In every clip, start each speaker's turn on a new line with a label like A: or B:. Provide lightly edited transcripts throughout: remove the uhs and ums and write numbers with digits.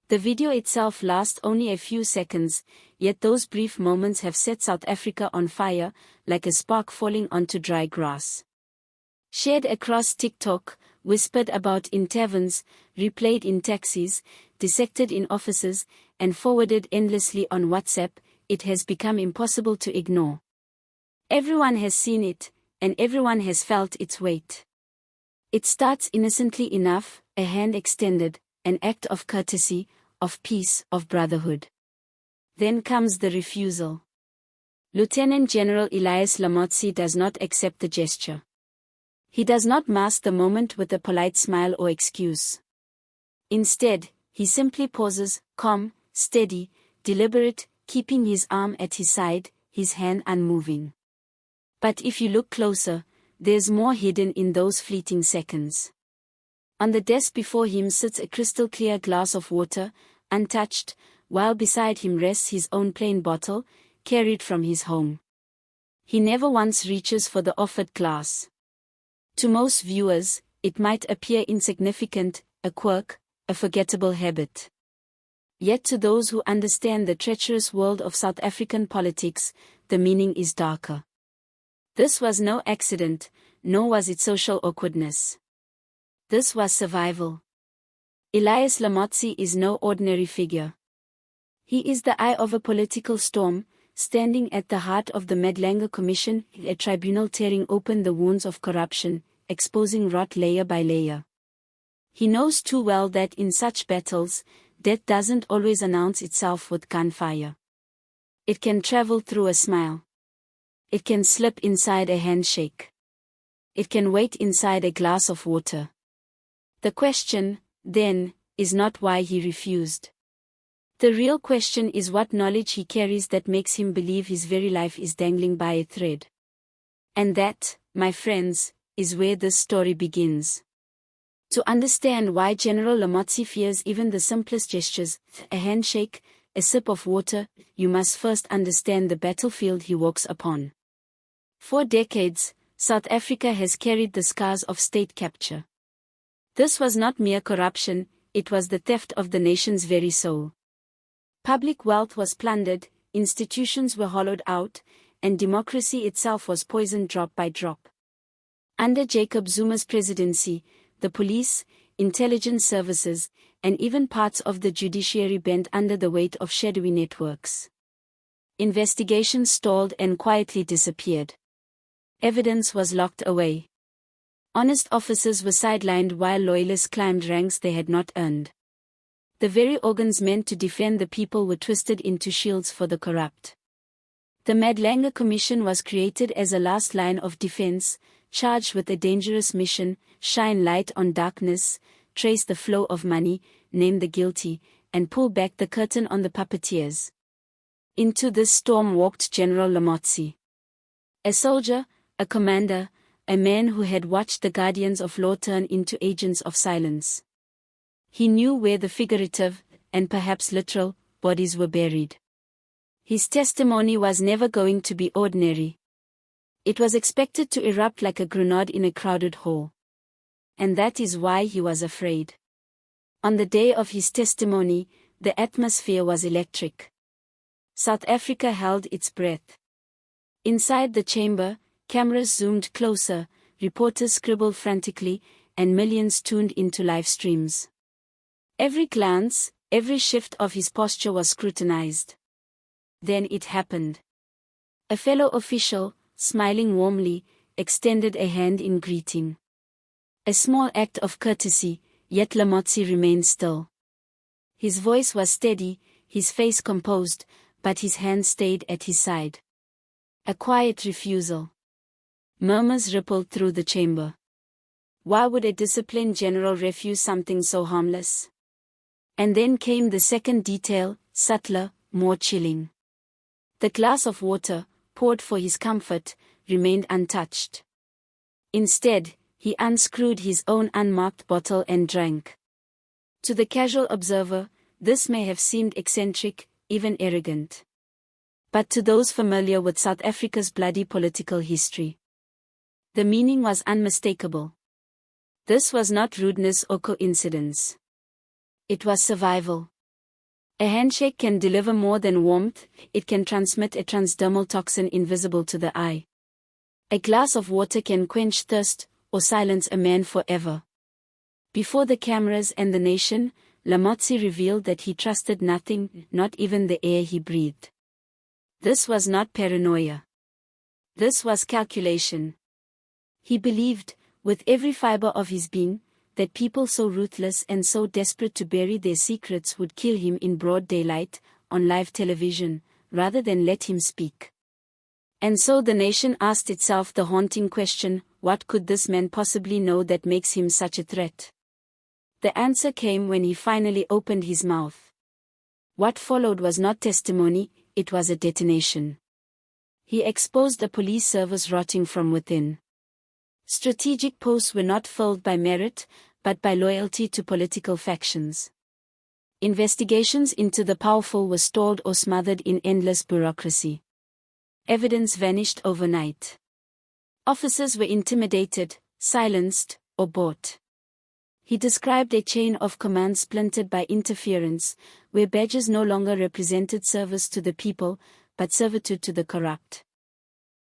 A: The video itself lasts only a few seconds, yet those brief moments have set South Africa on fire, like a spark falling onto dry grass. Shared across TikTok, whispered about in taverns, replayed in taxis, dissected in offices, and forwarded endlessly on WhatsApp, it has become impossible to ignore. Everyone has seen it, and everyone has felt its weight. It starts innocently enough, a hand extended, an act of courtesy, of peace, of brotherhood. Then comes the refusal. Lieutenant General Elias Lamotsi does not accept the gesture. He does not mask the moment with a polite smile or excuse. Instead, he simply pauses, calm, steady, deliberate, keeping his arm at his side, his hand unmoving. But if you look closer, there's more hidden in those fleeting seconds. On the desk before him sits a crystal-clear glass of water, untouched, while beside him rests his own plain bottle, carried from his home. He never once reaches for the offered glass. To most viewers, it might appear insignificant, a quirk, a forgettable habit. Yet to those who understand the treacherous world of South African politics, the meaning is darker. This was no accident, nor was it social awkwardness. This was survival. Elias Lamotsi is no ordinary figure. He is the eye of a political storm, standing at the heart of the Madlanga Commission, a tribunal tearing open the wounds of corruption, exposing rot layer by layer. He knows too well that in such battles, death doesn't always announce itself with gunfire. It can travel through a smile. It can slip inside a handshake. It can wait inside a glass of water. The question, then, is not why he refused. The real question is what knowledge he carries that makes him believe his very life is dangling by a thread. And that, my friends, is where this story begins. To understand why General Lamotsi fears even the simplest gestures, a handshake, a sip of water, you must first understand the battlefield he walks upon. For decades, South Africa has carried the scars of state capture. This was not mere corruption, it was the theft of the nation's very soul. Public wealth was plundered, institutions were hollowed out, and democracy itself was poisoned drop by drop. Under Jacob Zuma's presidency, the police, intelligence services, and even parts of the judiciary bent under the weight of shadowy networks. Investigations stalled and quietly disappeared. Evidence was locked away. Honest officers were sidelined while loyalists climbed ranks they had not earned. The very organs meant to defend the people were twisted into shields for the corrupt. The Madlanga Commission was created as a last line of defense, charged with a dangerous mission: shine light on darkness, trace the flow of money, name the guilty, and pull back the curtain on the puppeteers. Into this storm walked General Lamotsi. A soldier, a commander, a man who had watched the guardians of law turn into agents of silence. He knew where the figurative, and perhaps literal, bodies were buried. His testimony was never going to be ordinary. It was expected to erupt like a grenade in a crowded hall. And that is why he was afraid. On the day of his testimony, the atmosphere was electric. South Africa held its breath. Inside the chamber, cameras zoomed closer, reporters scribbled frantically, and millions tuned into live streams. Every glance, every shift of his posture was scrutinized. Then it happened. A fellow official, smiling warmly, extended a hand in greeting. A small act of courtesy, yet Lamotsi remained still. His voice was steady, his face composed, but his hand stayed at his side. A quiet refusal. Murmurs rippled through the chamber. Why would a disciplined general refuse something so harmless? And then came the second detail, subtler, more chilling. The glass of water, poured for his comfort, remained untouched. Instead, he unscrewed his own unmarked bottle and drank. To the casual observer, this may have seemed eccentric, even arrogant. But to those familiar with South Africa's bloody political history, the meaning was unmistakable. This was not rudeness or coincidence. It was survival. A handshake can deliver more than warmth, it can transmit a transdermal toxin invisible to the eye. A glass of water can quench thirst, or silence a man forever. Before the cameras and the nation, Mkhwanazi revealed that he trusted nothing, not even the air he breathed. This was not paranoia. This was calculation. He believed, with every fiber of his being, that people so ruthless and so desperate to bury their secrets would kill him in broad daylight, on live television, rather than let him speak. And so the nation asked itself the haunting question, what could this man possibly know that makes him such a threat? The answer came when he finally opened his mouth. What followed was not testimony, it was a detonation. He exposed a police service rotting from within. Strategic posts were not filled by merit, but by loyalty to political factions. Investigations into the powerful were stalled or smothered in endless bureaucracy. Evidence vanished overnight. Officers were intimidated, silenced, or bought. He described a chain of command splintered by interference, where badges no longer represented service to the people, but servitude to the corrupt.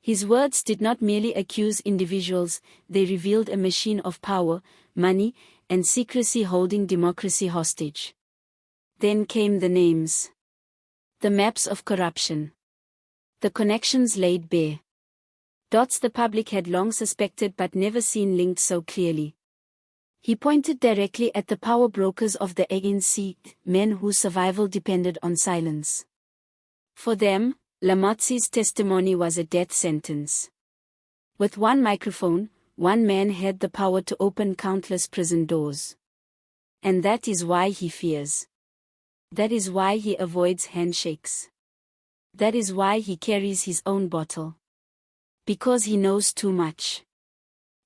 A: His words did not merely accuse individuals, they revealed a machine of power, money, and secrecy holding democracy hostage. Then came the names. The maps of corruption. The connections laid bare. Dots the public had long suspected but never seen linked so clearly. He pointed directly at the power brokers of the ANC, men whose survival depended on silence. For them, Mkhwanazi's testimony was a death sentence. With one microphone, one man had the power to open countless prison doors. And that is why he fears. That is why he avoids handshakes. That is why he carries his own bottle. Because he knows too much.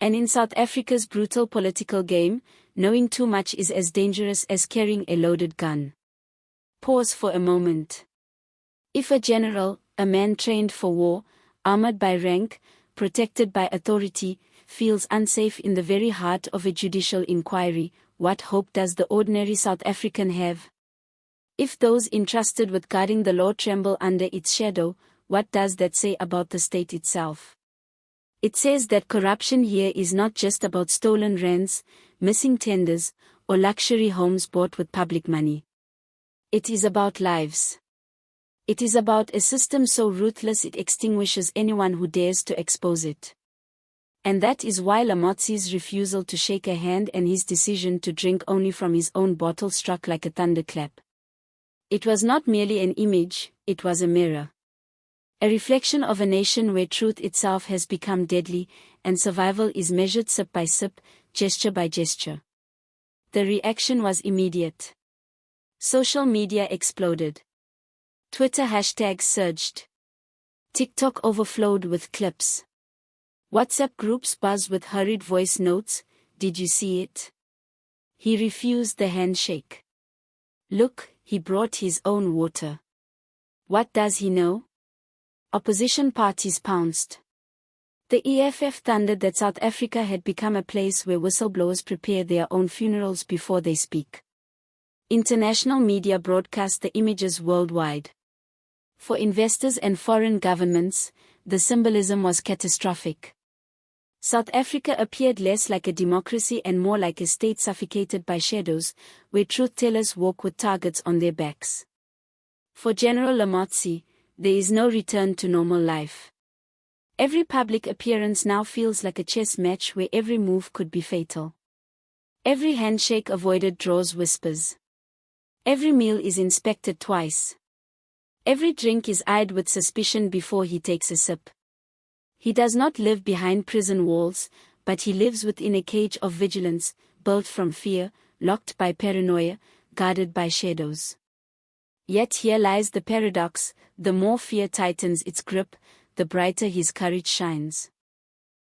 A: And in South Africa's brutal political game, knowing too much is as dangerous as carrying a loaded gun. Pause for a moment. If a general, a man trained for war, armored by rank, protected by authority, feels unsafe in the very heart of a judicial inquiry, what hope does the ordinary South African have? If those entrusted with guarding the law tremble under its shadow, what does that say about the state itself? It says that corruption here is not just about stolen rands, missing tenders, or luxury homes bought with public money. It is about lives. It is about a system so ruthless it extinguishes anyone who dares to expose it. And that is why Mkhwanazi's refusal to shake a hand and his decision to drink only from his own bottle struck like a thunderclap. It was not merely an image, it was a mirror. A reflection of a nation where truth itself has become deadly, and survival is measured sip by sip, gesture by gesture. The reaction was immediate. Social media exploded. Twitter hashtags surged. TikTok overflowed with clips. WhatsApp groups buzzed with hurried voice notes, "Did you see it? He refused the handshake. Look, he brought his own water. What does he know?" Opposition parties pounced. The EFF thundered that South Africa had become a place where whistleblowers prepare their own funerals before they speak. International media broadcast the images worldwide. For investors and foreign governments, the symbolism was catastrophic. South Africa appeared less like a democracy and more like a state suffocated by shadows, where truth-tellers walk with targets on their backs. For General Mkhwanazi, there is no return to normal life. Every public appearance now feels like a chess match where every move could be fatal. Every handshake avoided draws whispers. Every meal is inspected twice. Every drink is eyed with suspicion before he takes a sip. He does not live behind prison walls, but he lives within a cage of vigilance, built from fear, locked by paranoia, guarded by shadows. Yet here lies the paradox: the more fear tightens its grip, the brighter his courage shines.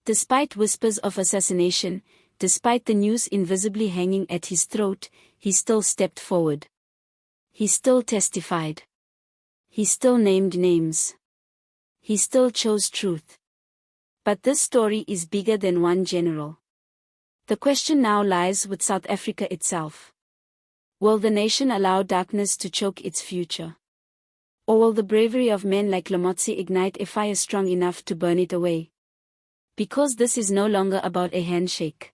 A: Despite whispers of assassination, despite the news invisibly hanging at his throat, he still stepped forward. He still testified. He still named names. He still chose truth. But this story is bigger than one general. The question now lies with South Africa itself. Will the nation allow darkness to choke its future? Or will the bravery of men like Mkhwanazi ignite a fire strong enough to burn it away? Because this is no longer about a handshake.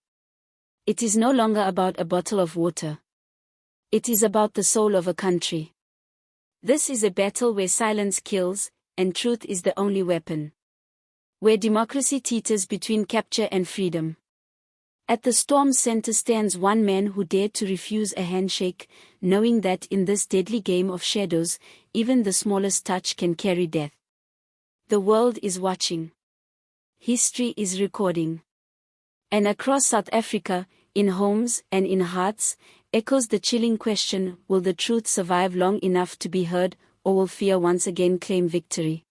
A: It is no longer about a bottle of water. It is about the soul of a country. This is a battle where silence kills, and truth is the only weapon. Where democracy teeters between capture and freedom. At the storm's center stands one man who dared to refuse a handshake, knowing that in this deadly game of shadows, even the smallest touch can carry death. The world is watching. History is recording. And across South Africa, in homes and in hearts, echoes the chilling question: will the truth survive long enough to be heard, or will fear once again claim victory?